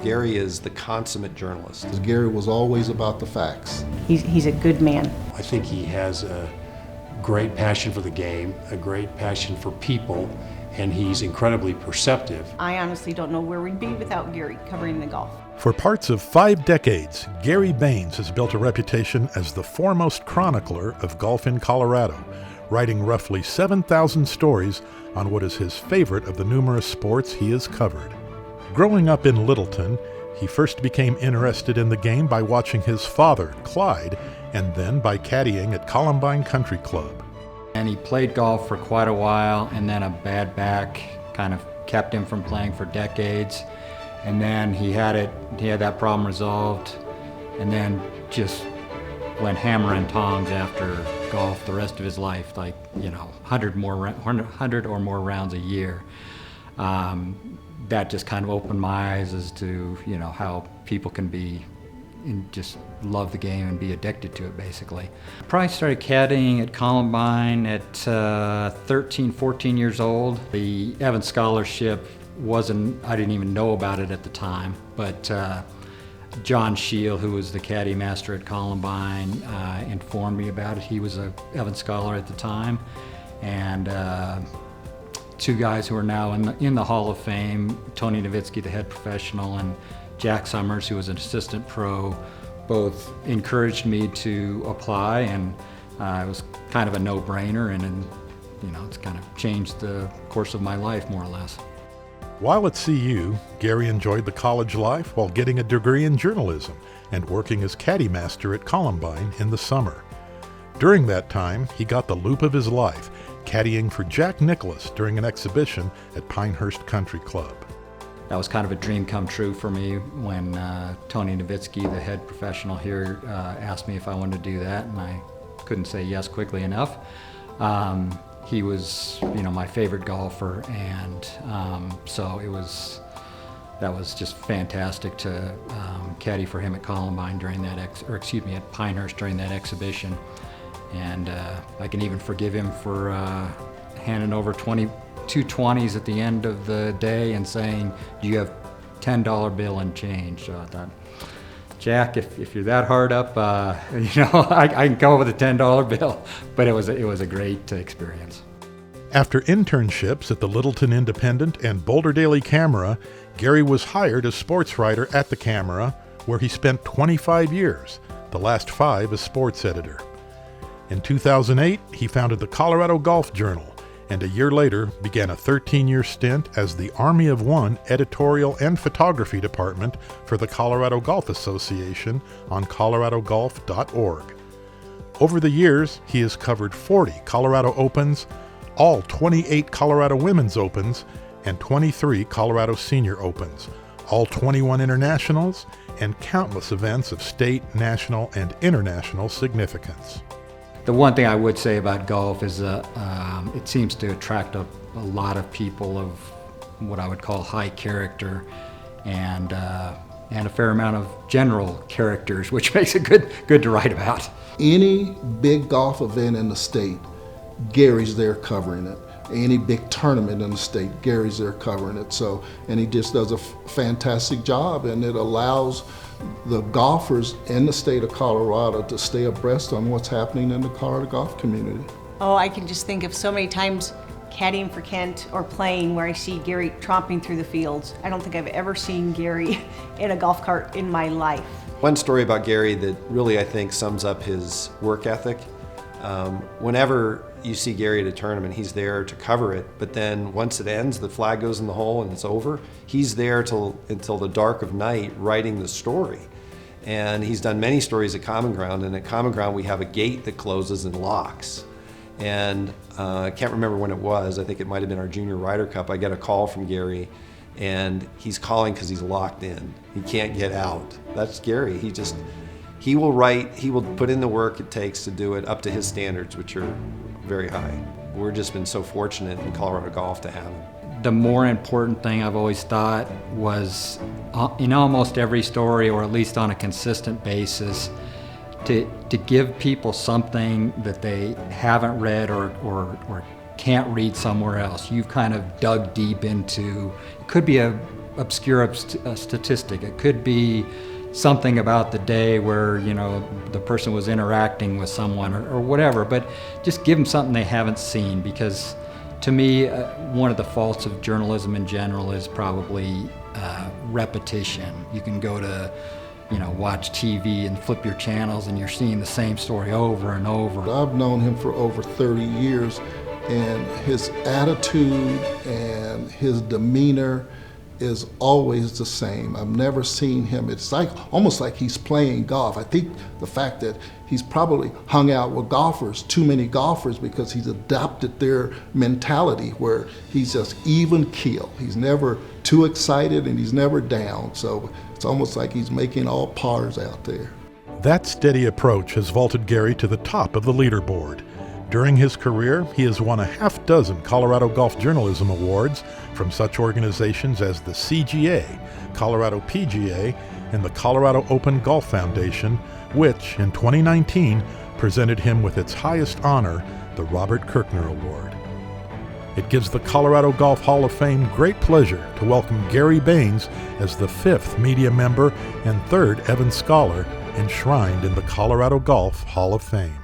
Gary is the consummate journalist. Gary was always about the facts. He's a good man. I think he has a great passion for the game, a great passion for people, and he's incredibly perceptive. I honestly don't know where we'd be without Gary covering the golf. For parts of 5 decades, Gary Baines has built a reputation as the foremost chronicler of golf in Colorado, writing roughly 7,000 stories on what is his favorite of the numerous sports he has covered. Growing up in Littleton, he first became interested in the game by watching his father, Clyde, and then by caddying at Columbine Country Club. And he played golf for quite a while, and then a bad back kind of kept him from playing for decades. And then he had that problem resolved, and then just went hammer and tongs after golf the rest of his life, like, 100 or more rounds a year. That just kind of opened my eyes as to, how people can be and just love the game and be addicted to it, basically. I probably started caddying at Columbine at 13, 14 years old. The Evans Scholarship I didn't even know about it at the time, but John Shield, who was the caddy master at Columbine, informed me about it. He was a Evans Scholar at the time, and 2 guys who are now in the Hall of Fame, Tony Nowitzki, the head professional, and Jack Summers, who was an assistant pro, both encouraged me to apply, and it was kind of a no-brainer, and it's kind of changed the course of my life, more or less. While at CU, Gary enjoyed the college life while getting a degree in journalism and working as caddy master at Columbine in the summer. During that time, he got the loop of his life, caddying for Jack Nicklaus during an exhibition at Pinehurst Country Club. That was kind of a dream come true for me when Tony Nowitzki, the head professional here, asked me if I wanted to do that, and I couldn't say yes quickly enough. He was, my favorite golfer, and so that was just fantastic to caddy for him at Columbine during that, at Pinehurst during that exhibition. And I can even forgive him for handing over 2 20s at the end of the day and saying, "Do you have $10 bill and change?" So I thought, Jack, if you're that hard up, I can come up with a $10 bill. But it was a great experience. After internships at the Littleton Independent and Boulder Daily Camera, Gary was hired as sportswriter at the Camera, where he spent 25 years, the last 5 as sports editor. In 2008, he founded the Colorado Golf Journal, and a year later began a 13-year stint as the Army of One editorial and photography department for the Colorado Golf Association on coloradogolf.org. Over the years, he has covered 40 Colorado Opens, all 28 Colorado Women's Opens, and 23 Colorado Senior Opens, all 21 internationals, and countless events of state, national, and international significance. The one thing I would say about golf is it seems to attract a lot of people of what I would call high character and a fair amount of general characters, which makes it good to write about. Any big golf event in the state, Gary's there covering it. Any big tournament in the state, Gary's there covering it. And he just does a fantastic job, and it allows the golfers in the state of Colorado to stay abreast on what's happening in the Colorado golf community. Oh, I can just think of so many times caddying for Kent or playing where I see Gary tromping through the fields. I don't think I've ever seen Gary in a golf cart in my life. One story about Gary that really, I think, sums up his work ethic. Whenever you see Gary at a tournament, he's there to cover it, but then once it ends, the flag goes in the hole and it's over, he's there until the dark of night writing the story. And he's done many stories at Common Ground, and at Common Ground we have a gate that closes and locks. And I can't remember when it was, I think it might have been our Junior Ryder Cup. I get a call from Gary, and he's calling because he's locked in. He can't get out. That's Gary. He will write, he will put in the work it takes to do it up to his standards, which are very high. We've just been so fortunate in Colorado golf to have him. The more important thing I've always thought was, in almost every story, or at least on a consistent basis, to give people something that they haven't read or can't read somewhere else. You've kind of dug deep into, it could be a obscure statistic. It could be something about the day where, you know, the person was interacting with someone or whatever, but just give them something they haven't seen, because to me, one of the faults of journalism in general is probably repetition. You can go to, you know, watch TV and flip your channels and you're seeing the same story over and over. I've known him for over 30 years, and his attitude and his demeanor is always the same. I've never seen him, it's like almost like he's playing golf. I think the fact that he's probably hung out with golfers, too many golfers, because he's adopted their mentality where he's just even keel. He's never too excited and he's never down. So it's almost like he's making all pars out there. That steady approach has vaulted Gary to the top of the leaderboard. During his career, he has won a half dozen Colorado Golf Journalism Awards from such organizations as the CGA, Colorado PGA, and the Colorado Open Golf Foundation, which, in 2019, presented him with its highest honor, the Robert Kirkner Award. It gives the Colorado Golf Hall of Fame great pleasure to welcome Gary Baines as the 5th media member and 3rd Evans Scholar enshrined in the Colorado Golf Hall of Fame.